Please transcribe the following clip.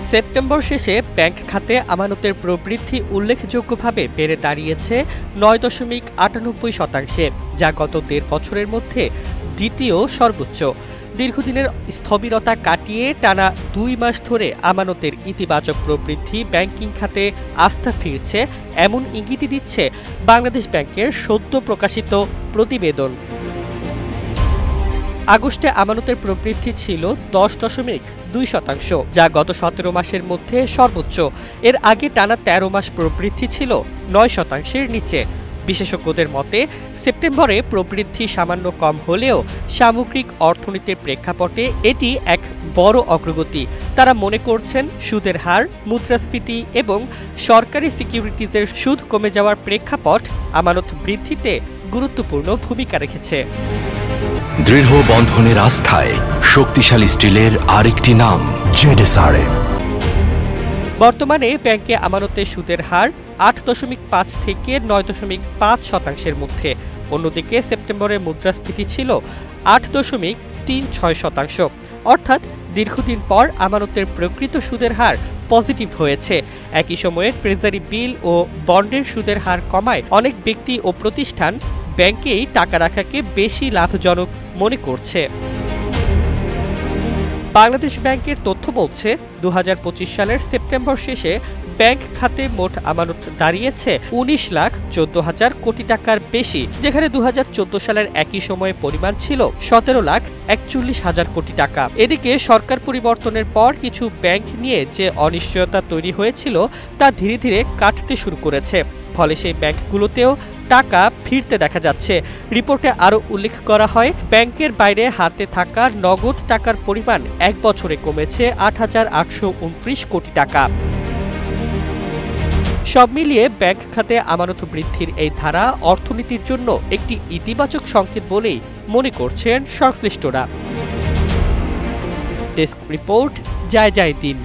September শেষে bank খাতে আমানতের প্রবৃদ্ধি উল্লেখযোগ্যভাবে বেড়ে দাঁড়িয়েছে ৯.৯৮%, যা গত ১.৫ বছরের মধ্যে দ্বিতীয় সর্বোচ্চ। দীর্ঘদিনের স্থবিরতা কাটিয়ে টানা ২ মাস ধরে আমানতের ইতিবাচক প্রবৃদ্ধি ব্যাংকিং খাতে আস্থা ফিরছে, এমন ইঙ্গিতই দিচ্ছে বাংলাদেশ ব্যাংকের সদ্য প্রকাশিত প্রতিবেদন। আগস্টে আমানতের প্রবৃদ্ধি ছিল ১০.২%, যা গত ১৭ মাসের মধ্যে সর্বোচ্চ। এর আগে টানা ১৩ মাস প্রবৃদ্ধি ছিল ৯%-এর নিচে। বিশেষজ্ঞদের মতে সেপ্টেম্বরে প্রবৃদ্ধি সামান্য কম হলেও সামগ্রিক অর্থনীতির প্রেক্ষাপটে এটি এক বড় অগ্রগতি। তারা মনে করছেন সুদের হার, মুদ্রাস্ফীতি এবং সরকারি সিকিউরিটিজের সুদ কমে যাওয়ার প্রেক্ষাপট আমানত বৃদ্ধিতে গুরুত্বপূর্ণ ভূমিকা রেখেছে। দৃঢ় বন্ধনের আস্থায় শক্তিশালী স্টিলের আরেকটি নাম জেডএসআরএম। বর্তমানে ব্যাংকে আমানতের সুদের হার ৮.৫ থেকে ৯.৫% মধ্যে। অন্যদিকে সেপ্টেম্বরে মুদ্রাস্ফীতি ছিল ৮.৩৬%। অর্থাৎ দীর্ঘদিন পর আমানতের প্রকৃত সুদের হার পজিটিভ হয়েছে। একই সময়ে ট্রেজারি বিল ও বন্ডের সুদের হার কমায় অনেক ব্যক্তি ও প্রতিষ্ঠান ব্যাংকেই টাকা রাখাকে বেশি লাভজনক মনে করছে। বাংলাদেশ ব্যাংকের তথ্য বলছে ২০২৫ সালের সেপ্টেম্বর শেষে ব্যাংক খাতে মোট আমানত দাঁড়িয়েছে ১৯,১৪,০০০ কোটি টাকার বেশি, যেখানে ২০১৪ সালের একই সময়ে পরিমাণ ছিল ১৭,৪১,০০০ কোটি টাকা। এদিকে সরকার পরিবর্তনের পর কিছু ব্যাংক নিয়ে যে অনিশ্চয়তা তৈরি হয়েছিল তা ধীরে ধীরে কাটতে শুরু করেছে, ফলে সেই ব্যাংকগুলোতেও টাকা ফিরতে দেখা যাচ্ছে। রিপোর্টে আরও উল্লেখ করা হয়, ব্যাংকের বাইরে হাতে থাকা নগদ টাকার পরিমাণ এক বছরে কমেছে ৮,৮২৯ কোটি টাকা। সব মিলিয়ে ব্যাংক খাতে আমানত বৃদ্ধির এই ধারা অর্থনীতির জন্য একটি ইতিবাচক সংকেত বলেই মনে করছেন সংশ্লিষ্টরা। ডেস্ক রিপোর্ট, জয় দিন।